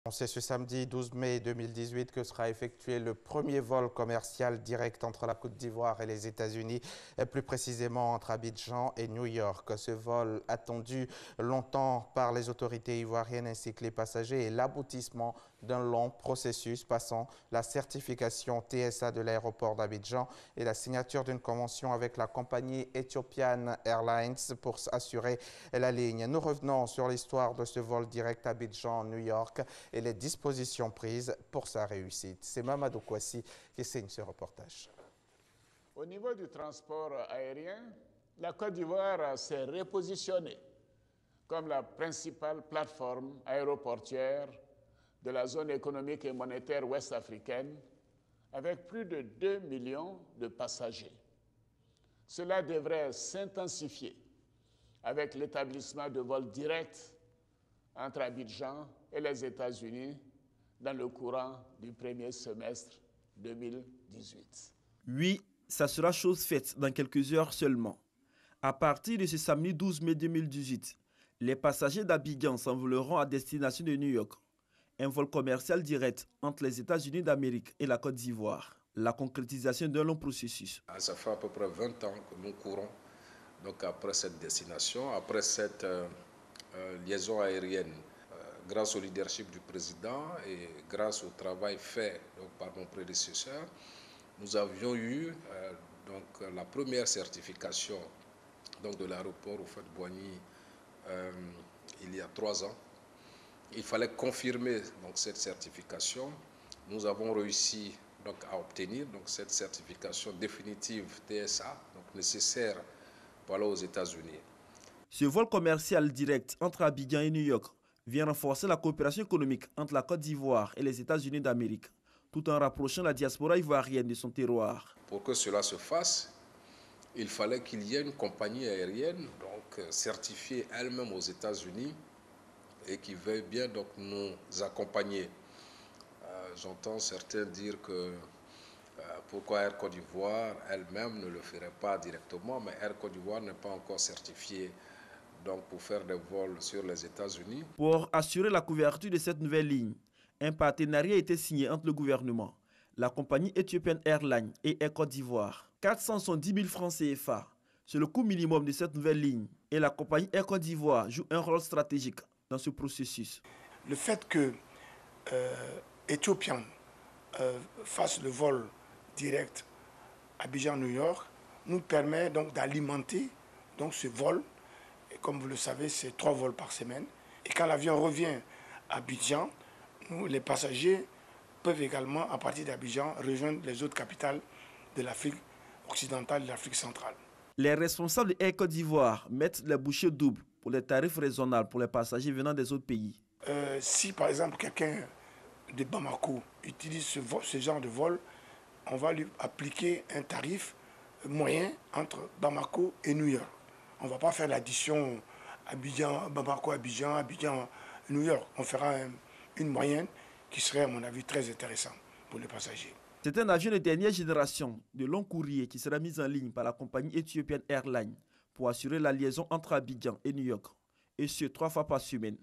C'est ce samedi 12 mai 2018 que sera effectué le premier vol commercial direct entre la Côte d'Ivoire et les États-Unis, et plus précisément entre Abidjan et New York. Ce vol, attendu longtemps par les autorités ivoiriennes ainsi que les passagers, est l'aboutissement d'un long processus passant la certification TSA de l'aéroport d'Abidjan et la signature d'une convention avec la compagnie Ethiopian Airlines pour assurer la ligne. Nous revenons sur l'histoire de ce vol direct Abidjan-New York et les dispositions prises pour sa réussite. C'est Mamadou Kouassi qui signe ce reportage. Au niveau du transport aérien, la Côte d'Ivoire s'est repositionnée comme la principale plateforme aéroportuaire de la zone économique et monétaire ouest-africaine, avec plus de 2 millions de passagers. Cela devrait s'intensifier avec l'établissement de vols directs entre Abidjan et les États-Unis dans le courant du premier semestre 2018. Oui, ça sera chose faite dans quelques heures seulement. À partir de ce samedi 12 mai 2018, les passagers d'Abidjan s'envoleront à destination de New York. Un vol commercial direct entre les États-Unis d'Amérique et la Côte d'Ivoire. La concrétisation d'un long processus. Ça fait à peu près 20 ans que nous courons donc après cette destination, après cette liaison aérienne. Grâce au leadership du président et grâce au travail fait donc, par mon prédécesseur, nous avions eu donc, la première certification donc, de l'aéroport Houphouët-Boigny il y a 3 ans. Il fallait confirmer donc, cette certification. Nous avons réussi donc, à obtenir donc, cette certification définitive TSA, donc, nécessaire pour aller aux États-Unis. Ce vol commercial direct entre Abidjan et New York vient renforcer la coopération économique entre la Côte d'Ivoire et les États-Unis d'Amérique, tout en rapprochant la diaspora ivoirienne de son terroir. Pour que cela se fasse, il fallait qu'il y ait une compagnie aérienne donc, certifiée elle-même aux États-Unis et qui veuille bien donc, nous accompagner. J'entends certains dire que pourquoi Air Côte d'Ivoire elle-même ne le ferait pas directement, mais Air Côte d'Ivoire n'est pas encore certifiée donc pour faire des vols sur les États-Unis. Pour assurer la couverture de cette nouvelle ligne, un partenariat a été signé entre le gouvernement, la compagnie Ethiopian Airlines et Air Côte d'Ivoire. 470 000 francs CFA, c'est le coût minimum de cette nouvelle ligne. Et la compagnie Air Côte d'Ivoire joue un rôle stratégique dans ce processus. Le fait que Ethiopian fasse le vol direct Abidjan-New York nous permet donc d'alimenter donc ce vol. Et comme vous le savez, c'est 3 vols par semaine. Et quand l'avion revient à Abidjan, nous, les passagers peuvent également, à partir d'Abidjan, rejoindre les autres capitales de l'Afrique occidentale et de l'Afrique centrale. Les responsables de Air Côte d'Ivoire mettent les bouchées doubles pour les tarifs raisonnables pour les passagers venant des autres pays. Si par exemple quelqu'un de Bamako utilise ce genre de vol, on va lui appliquer un tarif moyen entre Bamako et New York. On ne va pas faire l'addition Abidjan, Bamako, Abidjan, Abidjan, New York. On fera une moyenne qui serait, à mon avis, très intéressante pour les passagers. C'est un avion de dernière génération de long courrier qui sera mis en ligne par la compagnie Ethiopian Airlines pour assurer la liaison entre Abidjan et New York, et ce 3 fois par semaine.